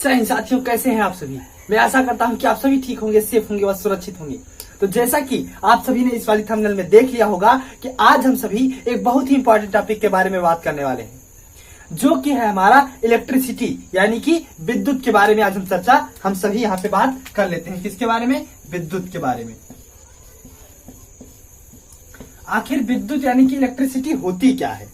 जय हिंद साथियों, कैसे हैं आप सभी। मैं आशा करता हूं कि आप सभी ठीक होंगे, सेफ होंगे व सुरक्षित होंगे। तो जैसा कि आप सभी ने इस वाली थंबनेल में देख लिया होगा कि आज हम सभी एक बहुत ही इंपॉर्टेंट टॉपिक के बारे में बात करने वाले हैं, जो कि है हमारा इलेक्ट्रिसिटी यानी कि विद्युत के बारे में। आज हम सभी यहाँ पे बात कर लेते हैं। किसके बारे में? विद्युत के बारे में। आखिर विद्युत यानी कि इलेक्ट्रिसिटी होती क्या है,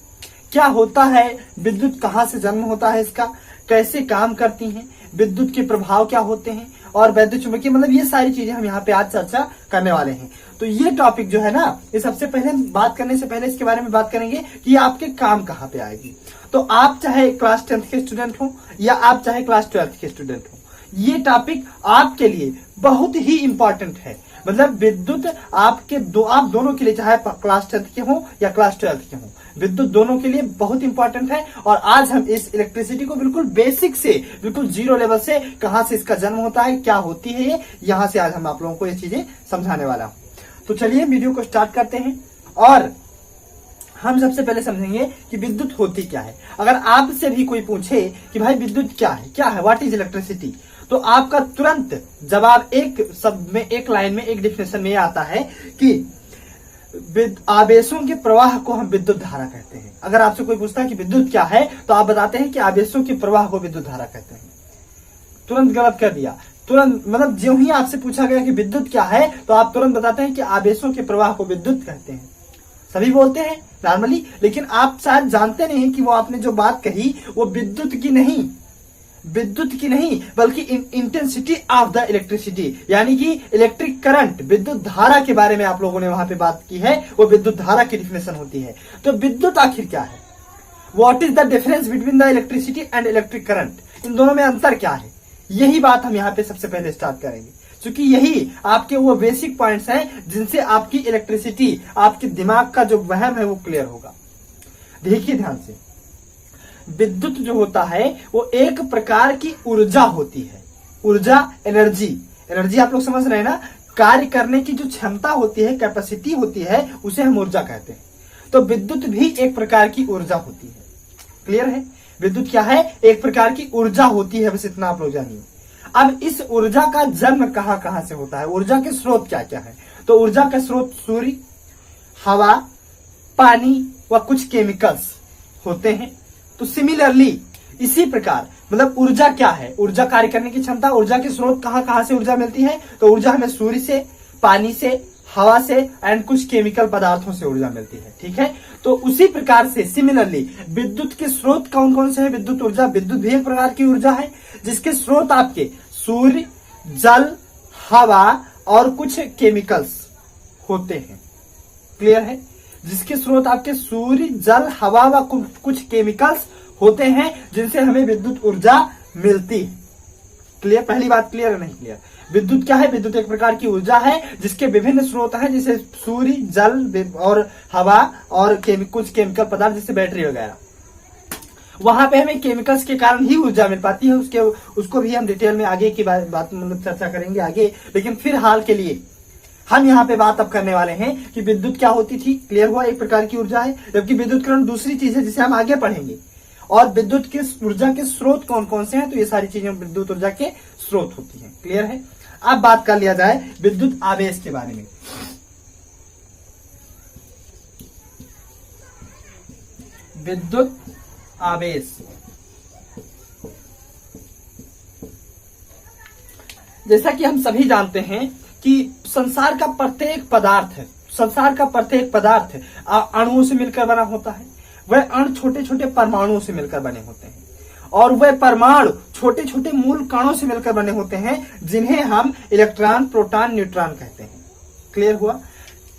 क्या होता है, विद्युत कहाँ से जन्म होता है, इसका कैसे काम करती हैं, विद्युत के प्रभाव क्या होते हैं और वैद्युत चुंबकीय, मतलब ये सारी चीजें हम यहाँ पे आज चर्चा करने वाले हैं। तो ये टॉपिक जो है ना, ये सबसे पहले बात करने से पहले इसके बारे में बात करेंगे कि ये आपके काम कहाँ पे आएगी। तो आप चाहे क्लास 10th के स्टूडेंट हो या आप चाहे क्लास 12th के स्टूडेंट हो, ये टॉपिक आपके लिए बहुत ही इंपॉर्टेंट है। मतलब विद्युत आप दोनों के लिए, चाहे क्लास 10th के हो या क्लास 12th के हो, विद्युत दोनों के लिए बहुत इंपॉर्टेंट है। और आज हम इस इलेक्ट्रिसिटी को बिल्कुल बेसिक से, बिल्कुल जीरो लेवल से, कहां से इसका जन्म होता है, क्या होती है ये, यहां से आज हम आप लोगों को ये चीजें समझाने वाला हूं। तो चलिए वीडियो को स्टार्ट करते हैं और हम सबसे पहले समझेंगे कि विद्युत होती क्या है। अगर आपसे भी कोई पूछे कि भाई विद्युत क्या है, व्हाट इज इलेक्ट्रिसिटी, तो आपका तुरंत जवाब एक शब्द में, एक लाइन में, एक डिफिनेशन में आता है कि आवेशों के प्रवाह को हम विद्युत धारा कहते हैं। अगर आपसे कोई पूछता है कि विद्युत क्या है, तो आप बताते हैं कि आवेशों के प्रवाह को विद्युत धारा कहते हैं। तुरंत गलत कर दिया। तुरंत मतलब जो ही आपसे पूछा गया कि विद्युत क्या है, तो आप तुरंत बताते हैं कि आवेशों के प्रवाह को विद्युत कहते हैं। सभी बोलते हैं नॉर्मली, लेकिन आप शायद जानते नहीं कि वो आपने जो बात कही वो विद्युत की नहीं बल्कि इंटेंसिटी ऑफ द इलेक्ट्रिसिटी यानी कि इलेक्ट्रिक करंट, विद्युत धारा के बारे में आप लोगों ने वहां पे बात की है। वो विद्युत धारा की डिफिनेशन होती है। तो विद्युत आखिर क्या है, what is the difference between the electricity and electric current, इन दोनों में अंतर क्या है, यही बात हम यहाँ पे सबसे पहले स्टार्ट करेंगे, क्योंकि यही आपके वो बेसिक पॉइंट्स हैं जिनसे आपकी इलेक्ट्रिसिटी, आपके दिमाग का जो वहम है वो क्लियर होगा। देखिए ध्यान से, विद्युत जो होता है वो एक प्रकार की ऊर्जा होती है। ऊर्जा, एनर्जी आप लोग समझ रहे हैं ना, कार्य करने की जो क्षमता होती है, कैपेसिटी होती है, उसे हम ऊर्जा कहते हैं। तो विद्युत भी एक प्रकार की ऊर्जा होती है। क्लियर है? विद्युत क्या है? एक प्रकार की ऊर्जा होती है, बस इतना आप लोग जानिए। अब इस ऊर्जा का जन्म कहां से होता है, ऊर्जा के स्रोत क्या क्या है। तो ऊर्जा का स्रोत सूर्य, हवा, पानी व कुछ केमिकल्स होते हैं। तो सिमिलरली इसी प्रकार, मतलब ऊर्जा क्या है, ऊर्जा कार्य करने की क्षमता, ऊर्जा के स्रोत कहां से ऊर्जा मिलती है, तो ऊर्जा हमें सूर्य से, पानी से, हवा से एंड कुछ केमिकल पदार्थों से ऊर्जा मिलती है। ठीक है? तो उसी प्रकार से सिमिलरली विद्युत के स्रोत कौन कौन से है, विद्युत ऊर्जा, विद्युत भी एक प्रकार की ऊर्जा है जिसके स्रोत आपके सूर्य, जल, हवा और कुछ केमिकल्स होते हैं। क्लियर है? जिसके स्रोत आपके सूर्य, जल, हवा व कुछ केमिकल्स होते हैं जिनसे हमें विद्युत ऊर्जा मिलती है। क्लियर? पहली बात क्लियर है? नहीं क्लियर? विद्युत क्या है? विद्युत एक प्रकार की ऊर्जा है जिसके विभिन्न स्रोत हैं, जैसे सूर्य, जल और हवा और कुछ केमिकल पदार्थ जैसे बैटरी वगैरह। वहां पे हमें केमिकल्स के कारण ही ऊर्जा मिल पाती है। उसको भी हम डिटेल में आगे की बात मतलब चर्चा करेंगे आगे, लेकिन फिलहाल के लिए हम यहाँ पे बात अब करने वाले हैं कि विद्युत क्या होती थी। क्लियर हुआ? एक प्रकार की ऊर्जा है, जबकि विद्युत करण दूसरी चीज है जिसे हम आगे पढ़ेंगे। और विद्युत के ऊर्जा के स्रोत कौन कौन से हैं, तो ये सारी चीजें विद्युत ऊर्जा के स्रोत होती हैं। क्लियर है? अब बात कर लिया जाए विद्युत आवेश के बारे में। विद्युत आवेश, जैसा कि हम सभी जानते हैं कि संसार का प्रत्येक पदार्थ अणुओं से मिलकर बना होता है। वह अणु छोटे छोटे परमाणुओं से मिलकर बने होते हैं और वह परमाणु छोटे छोटे मूल कणों से मिलकर बने होते हैं जिन्हें हम इलेक्ट्रॉन, प्रोटॉन, न्यूट्रॉन कहते हैं। क्लियर हुआ?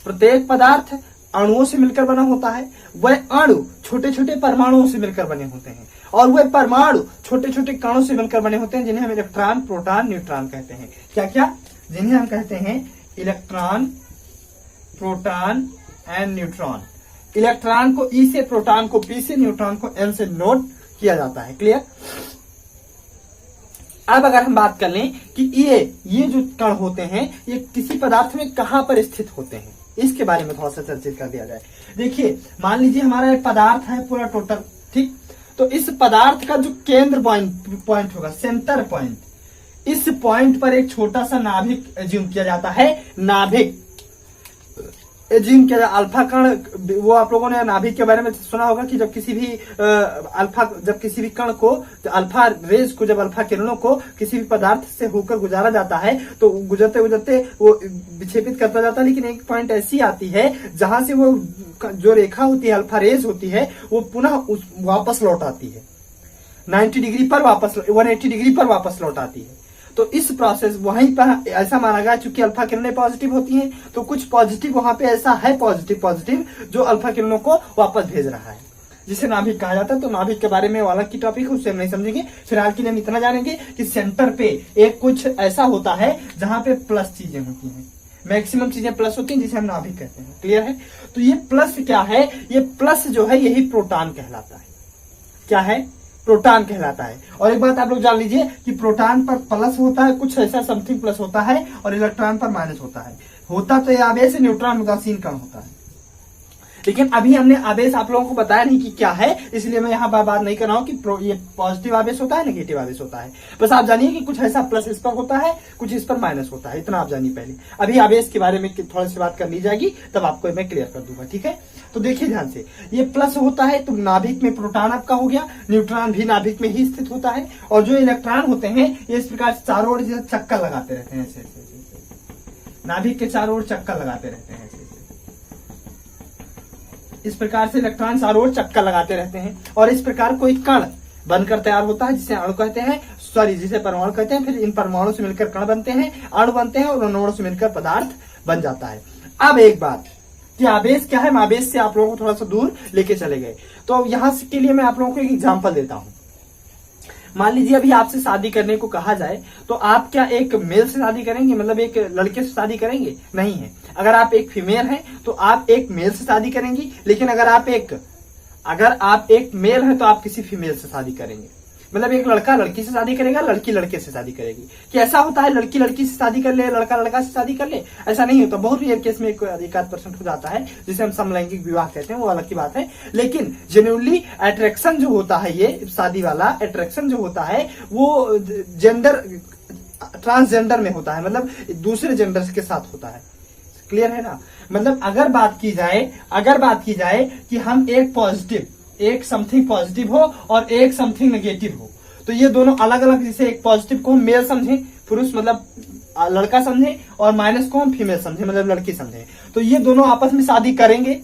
प्रत्येक पदार्थ अणुओं से मिलकर बना होता है, वह अणु छोटे छोटे परमाणुओं से मिलकर बने होते हैं और वह परमाणु छोटे छोटे कणों से मिलकर बने होते हैं जिन्हें हम इलेक्ट्रॉन, प्रोटॉन, न्यूट्रॉन कहते हैं। क्या क्या? जिन्हें हम कहते हैं electron, proton and neutron. Electron को ई से, प्रोटॉन को पी से, न्यूट्रॉन को एन से नोट किया जाता है। क्लियर? अब अगर हम बात कर लें कि ये जो कण होते हैं ये किसी पदार्थ में कहां पर स्थित होते हैं, इसके बारे में थोड़ा सा चर्चित कर दिया जाए। देखिए, मान लीजिए हमारा एक पदार्थ है पूरा टोटल, ठीक, तो इस पदार्थ का जो केंद्र पॉइंट होगा, सेंटर पॉइंट, इस पॉइंट पर एक छोटा सा नाभिक एज्यूम किया जाता है। नाभिक एज्यूम किया जाता, अल्फा कण, वो आप लोगों ने नाभिक के बारे में सुना होगा कि जब किसी भी जब किसी भी कण को, अल्फा रेज को, जब अल्फा किरणों को किसी भी पदार्थ से होकर गुजारा जाता है तो गुजरते गुजरते वो विक्षेपित करता जाता है, लेकिन एक पॉइंट ऐसी आती है जहां से वो जो रेखा होती है, अल्फा रेज होती है, वो पुनः वापस लौट आती है 90 डिग्री पर, वापस 180 डिग्री पर वापस लौट आती है। तो इस प्रोसेस वहीं पर ऐसा माना गया, चूंकि अल्फा किरणें पॉजिटिव होती हैं, तो कुछ पॉजिटिव वहां पे ऐसा है, पॉजिटिव जो अल्फा किरणों को वापस भेज रहा है, जिसे नाभिक कहा जाता है। तो नाभिक के बारे में वो अलग की टॉपिक है, उससे हम नहीं समझेंगे। फिलहाल के लिए हम इतना जानेंगे कि सेंटर पे एक कुछ ऐसा होता है जहां पे प्लस चीजें होती हैं, मैक्सिमम चीजें प्लस होती हैं, जिसे हम नाभिक कहते हैं। क्लियर है? तो ये प्लस क्या है? ये प्लस जो है यही प्रोटॉन कहलाता है। क्या है? प्रोटॉन कहलाता है। और एक बात आप लोग जान लीजिए कि प्रोटॉन पर प्लस होता है, कुछ ऐसा समथिंग प्लस होता है, और इलेक्ट्रॉन पर माइनस होता है। होता तो ये आवेश न्यूट्रॉन उदासीन कण होता है, लेकिन अभी हमने आवेश आप लोगों को बताया नहीं कि क्या है, इसलिए मैं यहाँ बात नहीं कर रहा हूँ कि ये पॉजिटिव आवेश होता है, नेगेटिव आवेश होता है। बस आप जानिए कि कुछ ऐसा प्लस इस पर होता है, कुछ इस पर माइनस होता है, इतना आप जानिए पहले। अभी आवेश के बारे में थोड़ी सी बात कर ली जाएगी, तब आपको मैं क्लियर कर दूंगा। ठीक है? तो देखिए ध्यान से, ये प्लस होता है तो नाभिक में प्रोटॉन आपका हो गया, न्यूट्रॉन भी नाभिक में ही स्थित होता है, और जो इलेक्ट्रॉन होते हैं ये इस प्रकार से चारों ओर चक्कर लगाते रहते हैं, ऐसे नाभिक के चारों ओर चक्कर लगाते रहते हैं, इस प्रकार से इलेक्ट्रॉन चारों ओर चक्कर लगाते रहते हैं, और इस प्रकार कोई कण बनकर तैयार होता है, जिसे अणु कहते हैं, जिसे परमाणु कहते हैं। फिर इन परमाणु से मिलकर कण बनते हैं, अणु बनते हैं, और अणुओं से मिलकर पदार्थ बन जाता है। अब एक बात कि आवेश क्या है, आवेश से आप लोगों को थोड़ा सा दूर लेके चले गए, तो यहां के लिए मैं आप लोगों को एक एग्जाम्पल देता हूं। मान लीजिए अभी आपसे शादी करने को कहा जाए, तो आप क्या एक मेल से शादी करेंगे, मतलब एक लड़के से शादी करेंगे? नहीं है। अगर आप एक फीमेल हैं तो आप एक मेल से शादी करेंगी, लेकिन अगर आप एक मेल हैं तो आप किसी फीमेल से शादी करेंगे। मतलब एक लड़का लड़की से शादी करेगा, लड़की लड़के से शादी करेगी। कि ऐसा होता है लड़की लड़की से शादी कर ले, लड़का लड़का से शादी कर ले? ऐसा नहीं होता। बहुत रेयर केस में 1-8% हो जाता है, जिसे हम समलैंगिक विवाह कहते हैं, वो अलग की बात है। लेकिन जेन्युइनली अट्रैक्शन जो होता है, ये शादी वाला अट्रैक्शन जो होता है, वो जेंडर ट्रांसजेंडर में होता है, मतलब दूसरे जेंडर के साथ होता है। क्लियर है ना? मतलब अगर बात की जाए कि हम एक समथिंग पॉजिटिव हो और एक समथिंग नेगेटिव हो, तो ये दोनों अलग अलग, जैसे एक पॉजिटिव को हम मेल समझे, पुरुष मतलब लड़का समझे, और माइनस को हम फीमेल समझे, मतलब लड़की समझे, तो ये दोनों आपस में शादी कर लेंगे,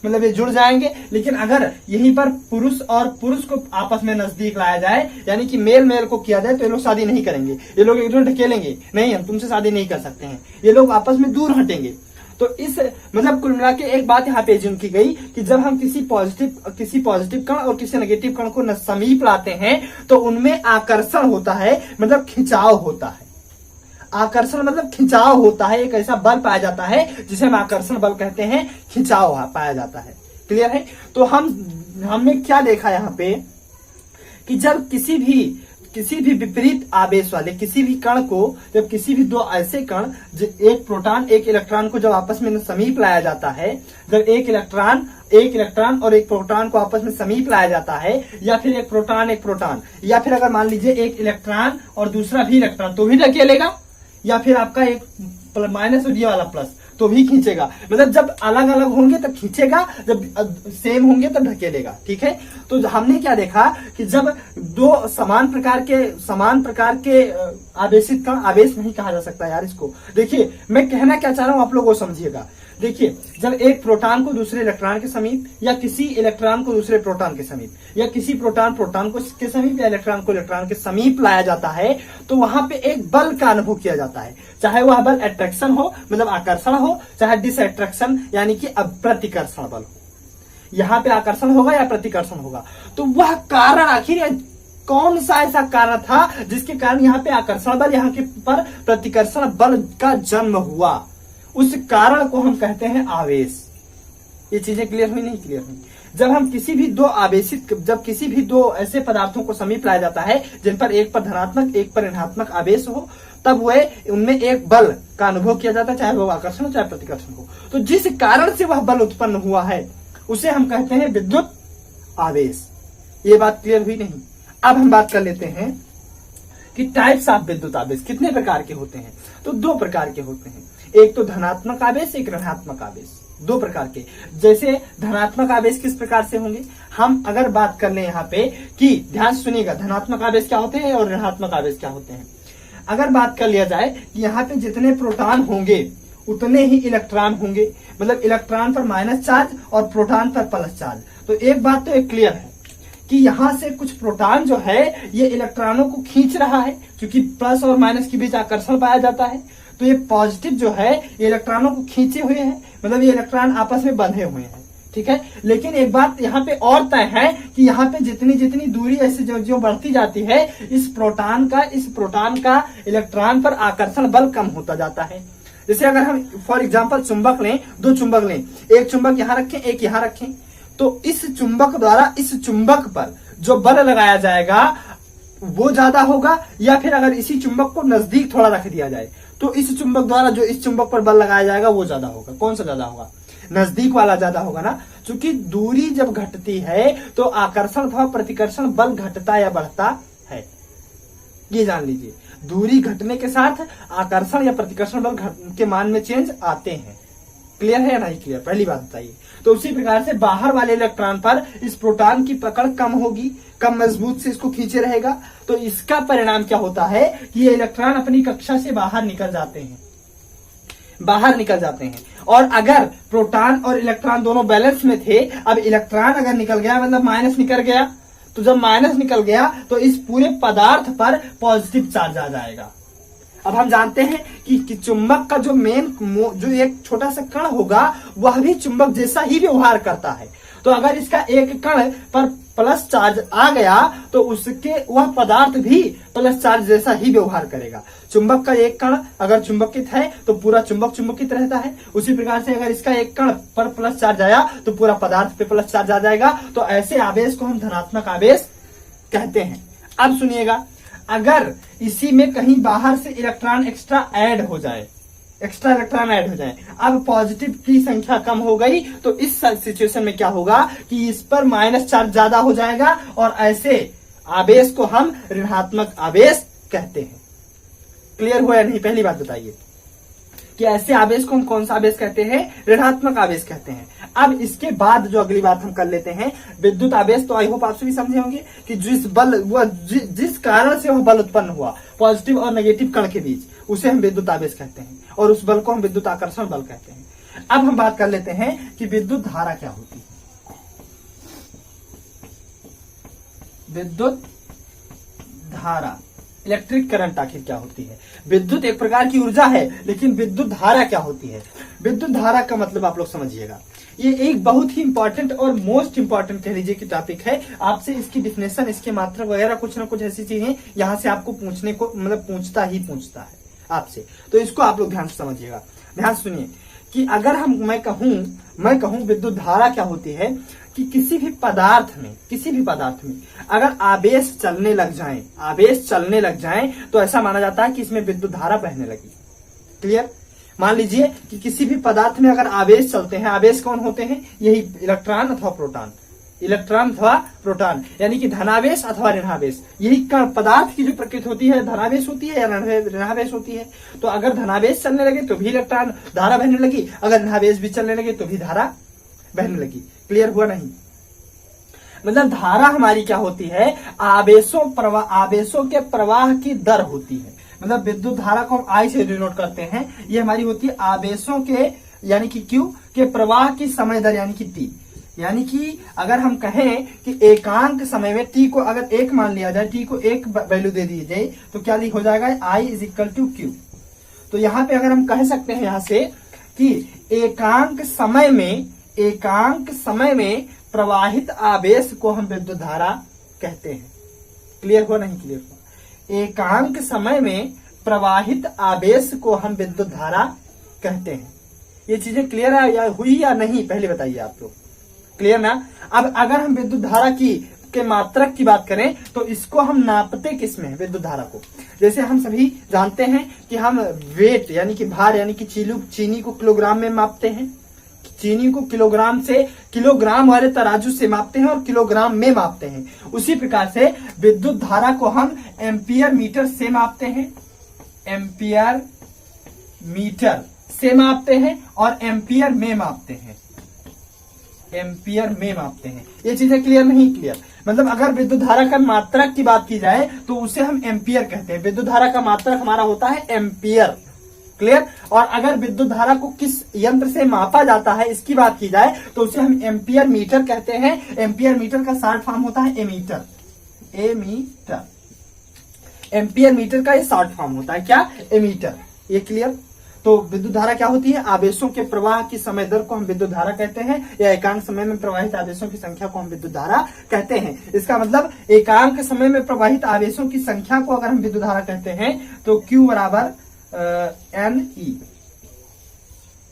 मतलब ये जुड़ जाएंगे। लेकिन अगर यहीं पर पुरुष और पुरुष को आपस में नजदीक लाया जाए, यानी कि मेल को किया जाए, तो ये लोग शादी नहीं करेंगे। ये लोग एक दूसरे ढकेलेंगे, नहीं हम तुमसे शादी नहीं कर सकते हैं, ये लोग आपस में दूर हटेंगे। तो इस मतलब कुल मिला के एक बात यहाँ पे एज्यूम की गई कि जब हम किसी पॉजिटिव कण और किसी नेगेटिव कण को समीप लाते हैं, तो उनमें आकर्षण होता है, मतलब खिंचाव होता है। आकर्षण मतलब खिंचाव होता है, एक ऐसा बल पाया जाता है जिसे हम आकर्षण बल कहते हैं, खिंचाव पाया जाता है। क्लियर है? तो हमने क्या देखा यहाँ पे कि जब किसी भी विपरीत आवेश वाले किसी भी कण को, जब किसी भी दो ऐसे कण, एक प्रोटॉन एक इलेक्ट्रॉन को जब आपस में समीप लाया जाता है, जब एक इलेक्ट्रॉन और एक प्रोटॉन को आपस में समीप लाया जाता है, या फिर एक प्रोटॉन, या फिर अगर मान लीजिए एक इलेक्ट्रॉन और दूसरा भी इलेक्ट्रॉन, तो भी ढकेलेगा, या फिर आपका एक माइनस और ये वाला प्लस, तो भी खींचेगा। मतलब जब अलग अलग होंगे तब खींचेगा, जब सेम होंगे तब ढकेलेगा। ठीक है? तो हमने क्या देखा कि जब दो समान प्रकार के आवेशित कण, आवेश नहीं कहा जा सकता यार इसको। देखिए मैं कहना क्या चाह रहा हूं, आप लोग वो समझिएगा। देखिए जब एक प्रोटॉन को दूसरे इलेक्ट्रॉन के समीप, या किसी इलेक्ट्रॉन को दूसरे प्रोटॉन के समीप, या किसी प्रोटॉन को के समीप, या इलेक्ट्रॉन को इलेक्ट्रॉन के समीप लाया जाता है, तो वहां पे एक बल का अनुभव किया जाता है। चाहे वह बल अट्रैक्शन हो, मतलब आकर्षण हो, चाहे डिसअट्रैक्शन यानी कि प्रतिकर्षण बल हो। यहाँ पे आकर्षण होगा या प्रतिकर्षण होगा। तो वह कारण आखिर कौन सा ऐसा कारण था जिसके कारण यहाँ पे आकर्षण बल, यहाँ के पर प्रतिकर्षण बल का जन्म हुआ? उस कारण को हम कहते हैं आवेश। ये चीजें क्लियर हुई? नहीं क्लियर हुई? जब किसी भी दो ऐसे पदार्थों को समीप लाया जाता है जिन पर एक पर धनात्मक एक पर ऋणात्मक आवेश हो, तब वह उनमें एक बल का अनुभव किया जाता है, चाहे वो आकर्षण हो चाहे प्रतिकर्षण हो। तो जिस कारण से वह बल उत्पन्न हुआ है उसे हम कहते हैं विद्युत आवेश। ये बात क्लियर हुई नहीं। अब हम बात कर लेते हैं कि टाइप्स ऑफ विद्युत आवेश कितने प्रकार के होते हैं। तो 2 प्रकार के होते हैं, एक तो धनात्मक आवेश, एक ऋणात्मक आवेश, 2 प्रकार के। जैसे धनात्मक आवेश किस प्रकार से होंगे, हम अगर बात कर ले यहाँ पे कि ध्यान सुनिएगा, धनात्मक आवेश क्या होते हैं और ऋणात्मक आवेश क्या होते हैं। अगर बात कर लिया जाए कि यहाँ पे जितने प्रोटॉन होंगे उतने ही इलेक्ट्रॉन होंगे, मतलब इलेक्ट्रॉन पर माइनस चार्ज और प्रोटॉन पर प्लस चार्ज। तो एक बात तो एक क्लियर है कि यहाँ से कुछ प्रोटॉन जो है ये इलेक्ट्रॉनों को खींच रहा है, क्योंकि प्लस और माइनस के बीच आकर्षण पाया जाता है। तो ये पॉजिटिव जो है ये इलेक्ट्रॉनों को खींचे हुए हैं, मतलब ये इलेक्ट्रॉन आपस में बंधे हुए हैं, ठीक है। लेकिन एक बात यहाँ पे और तय है कि यहाँ पे जितनी जितनी दूरी ऐसे जो बढ़ती जाती है, इस प्रोटॉन का इलेक्ट्रॉन पर आकर्षण बल कम होता जाता है। जैसे अगर हम फॉर एग्जाम्पल चुंबक लें, 2 चुंबक लें, एक चुंबक यहाँ रखें, एक यहाँ रखें, तो इस चुंबक द्वारा इस चुंबक पर जो बल लगाया जाएगा वो ज्यादा होगा, या फिर अगर इसी चुंबक को नजदीक थोड़ा रख दिया जाए तो इस चुंबक द्वारा जो इस चुंबक पर बल लगाया जाएगा वो ज्यादा होगा। कौन सा ज्यादा होगा, नजदीक वाला ज्यादा होगा ना, क्योंकि दूरी जब घटती है तो आकर्षण अथवा प्रतिकर्षण बल घटता या बढ़ता है। ये जान लीजिए, दूरी घटने के साथ आकर्षण या प्रतिकर्षण बल के मान में चेंज आते हैं। क्लियर है या नहीं क्लियर, पहली बात बताइए। तो उसी प्रकार से बाहर वाले इलेक्ट्रॉन पर इस प्रोटॉन की पकड़ कम होगी, कम मजबूत से इसको खींचे रहेगा, तो इसका परिणाम क्या होता है कि ये इलेक्ट्रॉन अपनी कक्षा से बाहर निकल जाते हैं। और अगर प्रोटॉन और इलेक्ट्रॉन दोनों बैलेंस में थे, अब इलेक्ट्रॉन अगर निकल गया मतलब माइनस निकल गया, तो जब माइनस निकल गया तो इस पूरे पदार्थ पर पॉजिटिव चार्ज आ जाएगा। अब हम जानते हैं कि चुंबक का जो जो एक छोटा सा कण होगा वह भी चुंबक जैसा ही व्यवहार करता है। तो अगर इसका एक कण पर प्लस चार्ज आ गया तो वह पदार्थ भी प्लस चार्ज जैसा ही व्यवहार करेगा। चुंबक का एक कण अगर चुंबकित है तो पूरा चुंबक चुंबकित रहता है, उसी प्रकार से अगर इसका एक कण पर प्लस चार्ज आया तो पूरा पदार्थ पे प्लस चार्ज आ जाएगा। तो ऐसे आवेश को हम धनात्मक आवेश कहते हैं। अब सुनिएगा, अगर इसी में कहीं बाहर से इलेक्ट्रॉन एक्स्ट्रा इलेक्ट्रॉन ऐड हो जाए, अब पॉजिटिव की संख्या कम हो गई, तो इस सिचुएशन में क्या होगा कि इस पर माइनस चार्ज ज्यादा हो जाएगा और ऐसे आवेश को हम ऋणात्मक आवेश कहते हैं। क्लियर हुआ या नहीं, पहली बात बताइए कि ऐसे आवेश को हम कौन सा आवेश कहते हैं, ऋणात्मक आवेश कहते हैं। अब इसके बाद जो अगली बात हम कर लेते हैं विद्युत आवेश। तो आई होप आप सभी समझे होंगे कि जिस कारण से वह बल उत्पन्न हुआ पॉजिटिव और नेगेटिव कण के बीच, उसे हम विद्युत आवेश कहते हैं और उस बल को हम विद्युत आकर्षण बल कहते हैं। अब हम बात कर लेते हैं कि विद्युत धारा क्या होती है। विद्युत धारा, इलेक्ट्रिक करंट आखिर क्या होती है। विद्युत एक प्रकार की ऊर्जा है, लेकिन विद्युत धारा क्या होती है। विद्युत धारा का मतलब आप लोग समझिएगा, ये एक बहुत ही इंपॉर्टेंट और मोस्ट इंपॉर्टेंट कह लीजिए कि टॉपिक है। आपसे इसकी डिफिनेशन, इसके मात्रक वगैरह कुछ ना कुछ ऐसी चीजें यहाँ से आपको पूछने को मतलब पूछता है आपसे, तो इसको आप लोग ध्यान से समझिएगा। ध्यान सुनिए कि अगर मैं कहूं विद्युत धारा क्या होती है कि किसी भी पदार्थ में अगर आवेश चलने लग जाए तो ऐसा माना जाता है कि इसमें विद्युत धारा बहने लगी। क्लियर। मान लीजिए कि किसी भी पदार्थ में अगर आवेश चलते हैं, आवेश कौन होते हैं, यही इलेक्ट्रॉन अथवा प्रोटॉन, यानी कि धनावेश अथवा ऋणावेश। यही पदार्थ की जो प्रकृति होती है, धनावेश होती है या ऋणावेश होती है। तो अगर धनावेश चलने लगे तो भी इलेक्ट्रॉन धारा बहने लगी, अगर ऋणावेश भी चलने लगे तो भी धारा बहने लगी। क्लियर हुआ नहीं। मतलब धारा हमारी क्या होती है, आवेशों के प्रवाह की दर होती है। मतलब विद्युत धारा को हम आई से डिनोट करते हैं, ये हमारी होती है आवेशों के यानी कि Q के प्रवाह की समय दर यानी कि T। यानी कि अगर हम कहें कि एकांक समय में T को अगर 1 मान लिया जाए, T को 1 वैल्यू दे दी जाए तो क्या हो जाएगा, I = Q। तो यहाँ पे अगर हम कह सकते हैं यहाँ से कि एकांक समय में प्रवाहित आवेश को हम विद्युत धारा कहते हैं। क्लियर हो नहीं क्लियर हो। एकांक समय में प्रवाहित आवेश को हम विद्युत धारा कहते हैं। ये चीजें क्लियर है या हुई या नहीं, पहले बताइए आप लोग। क्लियर ना। अब अगर हम विद्युत धारा के मात्रक की बात करें तो इसको हम नापते किसमें, विद्युत धारा को। जैसे हम सभी जानते हैं कि हम वेट यानी कि भार यानी कि चीनी को किलोग्राम में मापते हैं। चीनी को किलोग्राम वाले तराजू से मापते हैं और किलोग्राम में मापते हैं, उसी प्रकार से विद्युत धारा को हम एम्पियर मीटर से मापते हैं, एम्पियर मीटर से मापते हैं और एम्पियर में मापते हैं, एम्पियर में मापते हैं। ये चीजें क्लियर नहीं? क्लियर। मतलब अगर विद्युत धारा का मात्रक की बात की जाए तो उसे हम एम्पियर कहते हैं। विद्युत धारा का मात्रक हमारा होता है एम्पियर। क्लियर। और अगर विद्युत धारा को किस यंत्र से मापा जाता है इसकी बात की जाए तो उसे हम एम्पियर मीटर कहते हैं। एम्पियर मीटर का शॉर्ट फॉर्म होता है एमीटर। एमीटर, एम्पियर मीटर का ये शॉर्ट फॉर्म होता है क्या? एमीटर। ये क्लियर। तो विद्युत धारा क्या होती है? आवेशों के प्रवाह की समय दर को हम विद्युत धारा कहते हैं, या एकांक समय में प्रवाहित आवेशों की संख्या को हम विद्युत धारा कहते हैं। इसका मतलब एकांक समय में प्रवाहित आवेशों की संख्या को अगर हम विद्युत धारा कहते हैं तो Q बराबर NE।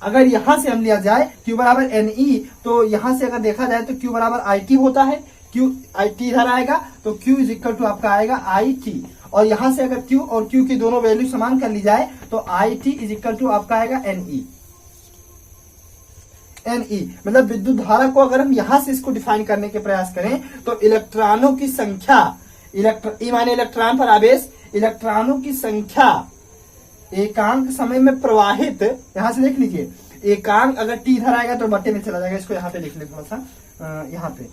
अगर यहां से हम लिया जाए Q बराबर NE, तो यहां से अगर देखा जाए तो Q बराबर IT होता है। Q IT इधर आएगा तो Q इज इक्वल टू आपका आएगा IT, और यहां से अगर Q और Q की दोनों वैल्यू समान कर ली जाए तो IT इज इक्वल टू आपका आएगा NE। NE मतलब विद्युत धारा को अगर हम यहां से इसको डिफाइन करने के प्रयास करें तो इलेक्ट्रॉनों की संख्या, E माने इलेक्ट्रॉन पर आवेश, इलेक्ट्रॉनों की संख्या एकांक समय में प्रवाहित, यहां से देख लीजिए एकांक, अगर T इधर आएगा तो बट्टे में चला जाएगा, इसको यहाँ पे लिख ले थोड़ा सा, यहाँ पे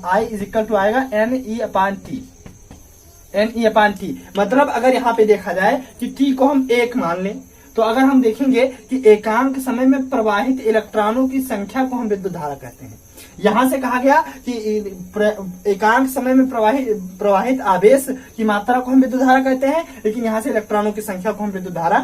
I इज इक्वल टू आएगा NE अपान T। NE अपान T मतलब अगर यहाँ पे देखा जाए कि T को हम 1 मान लें तो अगर हम देखेंगे कि एकांक समय में प्रवाहित इलेक्ट्रॉनों की संख्या को हम विद्युत धारा कहते हैं। यहां से कहा गया कि एकांक समय में प्रवाहित आवेश की मात्रा को हम विद्युत धारा कहते हैं, लेकिन यहां से इलेक्ट्रॉनों की संख्या को हम विद्युत धारा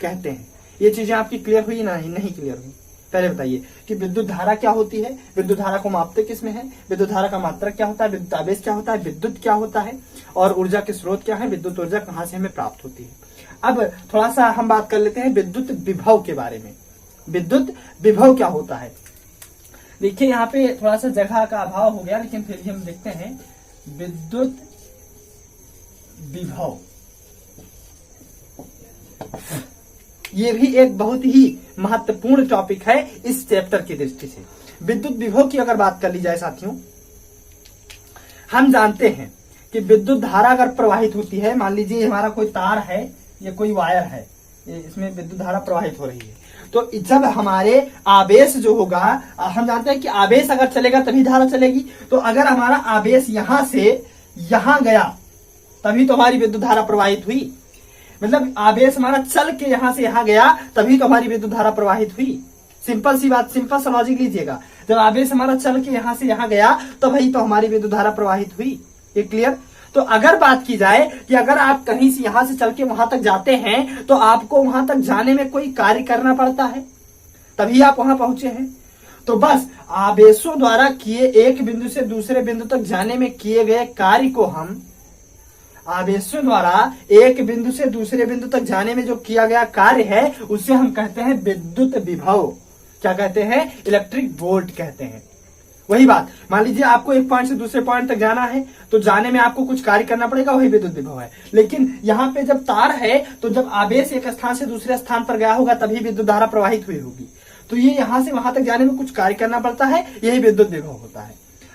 कहते हैं। ये चीजें आपकी क्लियर हुई? नहीं क्लियर हुई? पहले बताइए कि विद्युत धारा क्या होती है, विद्युत धारा को मापते किसमें है, विद्युत धारा का मात्रक क्या होता है, विद्युत आवेश क्या होता है, विद्युत क्या होता है, और ऊर्जा के स्रोत क्या है, विद्युत ऊर्जा कहां से हमें प्राप्त होती है। अब थोड़ा सा हम बात कर लेते हैं विद्युत विभव के बारे में। विद्युत विभव क्या होता है? देखिए यहाँ पे थोड़ा सा जगह का अभाव हो गया, लेकिन फिर भी हम देखते हैं विद्युत विभव। ये भी एक बहुत ही महत्वपूर्ण टॉपिक है इस चैप्टर की दृष्टि से। विद्युत विभव की अगर बात कर ली जाए साथियों, हम जानते हैं कि विद्युत धारा अगर प्रवाहित होती है, मान लीजिए हमारा कोई तार है, ये कोई वायर है, इसमें विद्युत धारा प्रवाहित हो रही है, तो जब हमारे आवेश जो होगा, हम जानते हैं कि आवेश अगर चलेगा तभी धारा चलेगी। तो अगर हमारा आवेश यहां से यहां गया तभी तो हमारी विद्युत धारा प्रवाहित हुई। मतलब आवेश हमारा चल के यहां से यहां गया तभी तो हमारी विद्युत धारा प्रवाहित हुई। सिंपल सी बात, सिंपल सा लॉजिक लीजिएगा। जब आवेश हमारा चल के यहां से यहां गया तो भाई तो हमारी विद्युत धारा प्रवाहित हुई। ये क्लियर? तो अगर बात की जाए कि अगर आप कहीं से यहां से चल के वहां तक जाते हैं तो आपको वहां तक जाने में कोई कार्य करना पड़ता है, तभी आप वहां पहुंचे हैं। तो बस आवेशों द्वारा किए एक बिंदु से दूसरे बिंदु तक जाने में किए गए कार्य को हम, आवेशों द्वारा एक बिंदु से दूसरे बिंदु तक जाने में जो किया गया कार्य है उसे हम कहते हैं विद्युत विभव। क्या कहते हैं? इलेक्ट्रिक वोल्ट कहते हैं। वही बात, मान लीजिए आपको एक पॉइंट से दूसरे पॉइंट तक जाना है तो जाने में आपको कुछ कार्य करना पड़ेगा, वही विद्युत विभव है। लेकिन यहाँ पे जब तार है तो जब आवेश एक स्थान से दूसरे स्थान पर गया होगा तभी विद्युत धारा प्रवाहित हुई होगी। तो ये यहाँ से वहां तक जाने में कुछ कार्य करना पड़ता है, यही विद्युत विभव होता है।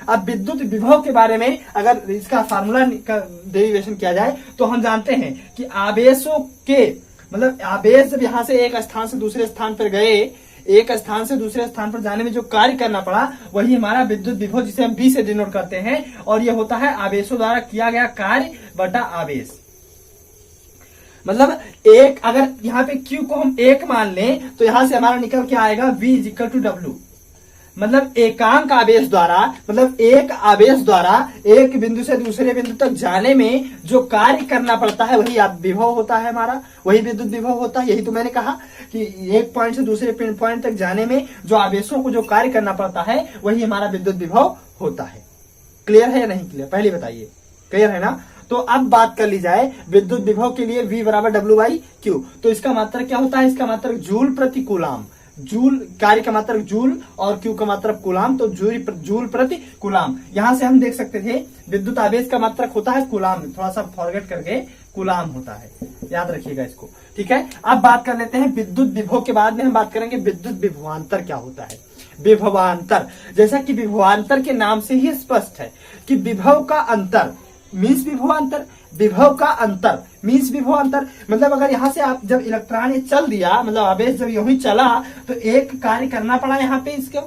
अब विद्युत विभव के बारे में अगर इसका फार्मूला का डेरिवेशन किया जाए तो हम जानते हैं कि आवेशों के, मतलब आवेश जब यहाँ से एक स्थान से दूसरे स्थान पर गए, एक स्थान से दूसरे स्थान पर जाने में जो कार्य करना पड़ा वही हमारा विद्युत विभव, जिसे हम V से डिनोट करते हैं, और ये होता है आवेशों द्वारा किया गया कार्य बटा आवेश। मतलब एक, अगर यहाँ पे Q को हम 1 मान लें तो यहां से हमारा निकल के आएगा V is equal to W। मतलब एकांक आवेश द्वारा, मतलब एक आवेश द्वारा एक बिंदु से दूसरे बिंदु तक जाने में जो कार्य करना पड़ता है वही विभव होता है हमारा, वही विद्युत विभव होता है। यही तो मैंने कहा कि एक पॉइंट से दूसरे पॉइंट तक जाने में जो आवेशों को जो कार्य करना पड़ता है वही हमारा विद्युत विभव होता है। क्लियर है या नहीं क्लियर? पहले बताइए, क्लियर है ना? तो अब बात कर ली जाए विद्युत विभव के लिए V बराबर W/Q। तो इसका मात्रक क्या होता है? इसका मात्रक जूल प्रति कूलाम। जूल कार्य का मात्रक जूल और Q का मात्रक कूलाम, तो जूल प्रति कूलाम। यहां से हम देख सकते थे विद्युत आवेश का मात्रक होता है कूलाम, थोड़ा सा फॉरगेट करके कूलाम होता है, याद रखिएगा इसको। ठीक है, अब बात कर लेते हैं विद्युत विभव के बाद में हम बात करेंगे विद्युत विभवांतर क्या होता है। विभवांतर। जैसा कि विभवांतर के नाम से ही स्पष्ट है कि विभव का अंतर मीन्स विभवांतर, विभव का अंतर मीन्स विभवांतर। मतलब अगर यहाँ से आप जब इलेक्ट्रॉन ये चल दिया, मतलब आवेश जब यूं ही चला तो एक कार्य करना पड़ा यहाँ पे इसको,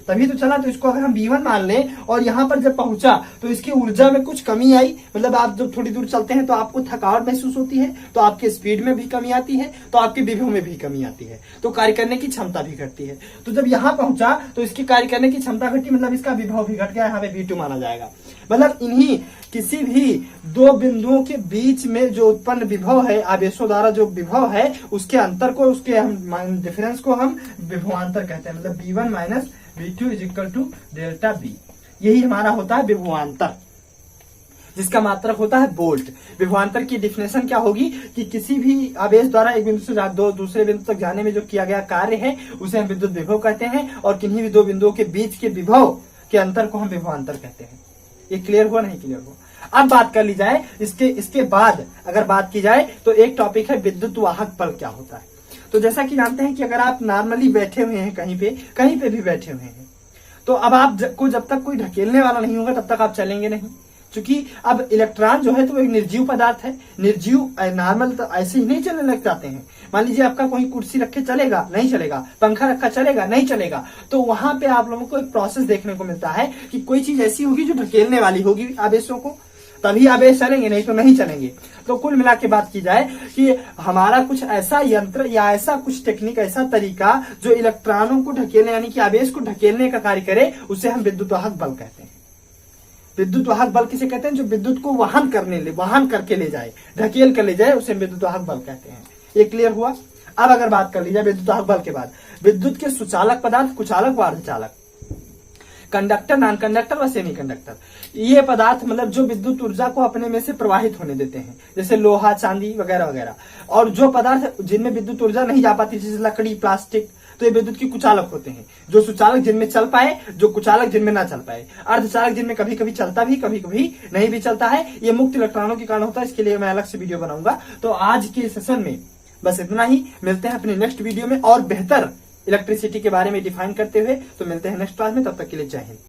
तभी तो चला। तो इसको अगर हम V1 मान लें और यहाँ पर जब पहुंचा तो इसकी ऊर्जा में कुछ कमी आई, मतलब आप जब थोड़ी दूर चलते हैं तो आपको थकावट महसूस होती है, तो आपके स्पीड में भी कमी आती है, तो आपके विभव में भी कमी आती है, तो कार्य करने की क्षमता भी घटती है। तो जब यहाँ पहुंचा तो इसकी कार्य करने की क्षमता घटी, मतलब इसका विभव भी घट गया, यहाँ पे V2 माना जाएगा। मतलब इन्हीं किसी भी दो बिंदुओं के बीच में जो उत्पन्न विभव है, आवेशों द्वारा जो विभव है, उसके अंतर को, उसके हम डिफरेंस को हम विभवांतर कहते हैं। मतलब V1 minus V2 is equal to delta B, यही हमारा होता है विभवांतर, जिसका मात्रक होता है वोल्ट। विभवांतर की डिफिनेशन क्या होगी कि किसी भी आवेश द्वारा एक बिंदु से दूसरे बिंदु तक जाने में जो किया गया कार्य है उसे हम विद्युत विभव कहते हैं, और किन्हीं भी दो बिंदुओं के बीच के विभव के अंतर को हम विभवांतर कहते हैं। ये क्लियर हुआ नहीं क्लियर हुआ? अब बात कर ली जाए इसके बाद अगर बात की जाए तो एक टॉपिक है विद्युत वाहक बल क्या होता है। तो जैसा कि जानते हैं कि अगर आप नॉर्मली बैठे हुए हैं कहीं पे भी बैठे हुए हैं, तो अब आपको जब तक कोई ढकेलने वाला नहीं होगा तब तक आप चलेंगे नहीं, क्योंकि अब इलेक्ट्रॉन जो है तो एक निर्जीव पदार्थ है। निर्जीव नॉर्मल तो ऐसे ही नहीं चलने लग जाते हैं। मान लीजिए आपका कोई कुर्सी रखे चलेगा नहीं चलेगा, पंखा रखा चलेगा नहीं चलेगा, तो वहां पे आप लोगों को एक प्रोसेस देखने को मिलता है कि कोई चीज ऐसी होगी जो ढकेलने वाली होगी आवेशों को, तभी आवेश चलेंगे, नहीं तो नहीं चलेंगे। तो कुल मिला के बात की जाए कि हमारा कुछ ऐसा यंत्र या ऐसा कुछ टेक्निक, ऐसा तरीका जो इलेक्ट्रॉनों को ढकेलने यानी कि आवेश को ढकेलने का कार्य करे, उसे हम विद्युत वाहक बल कहते हैं। विद्युत वाहक बल किसे कहते हैं? जो विद्युत को वहन करके ले जाए, ढकेल कर ले जाए, उसे विद्युत वाहक बल कहते हैं। ये क्लियर हुआ? अब अगर बात कर ली जाए विद्युत वाहक बल के बाद, विद्युत के सुचालक पदार्थ, कुचालक व अर्धचालक, कंडक्टर, नॉन कंडक्टर व सेमी कंडक्टर, ये पदार्थ मतलब जो विद्युत ऊर्जा को अपने में से प्रवाहित होने देते हैं, जैसे लोहा, चांदी वगैरह वगैरह। और जो पदार्थ जिनमें विद्युत ऊर्जा नहीं जा पाती, जैसे लकड़ी, प्लास्टिक, तो ये विद्युत के कुचालक होते हैं। जो सुचालक जिनमें चल पाए, जो कुचालक जिनमें ना चल पाए। अर्धचालक जिनमें कभी कभी चलता भी, कभी कभी नहीं भी चलता है। ये मुक्त इलेक्ट्रॉनों के कारण होता है, इसके लिए मैं अलग से वीडियो बनाऊंगा। तो आज के सेशन में बस इतना ही। मिलते हैं अपने नेक्स्ट वीडियो में और बेहतर इलेक्ट्रिसिटी के बारे में डिफाइन करते हुए। तो मिलते हैं नेक्स्ट क्लास में, तब तक के लिए जय हिंद।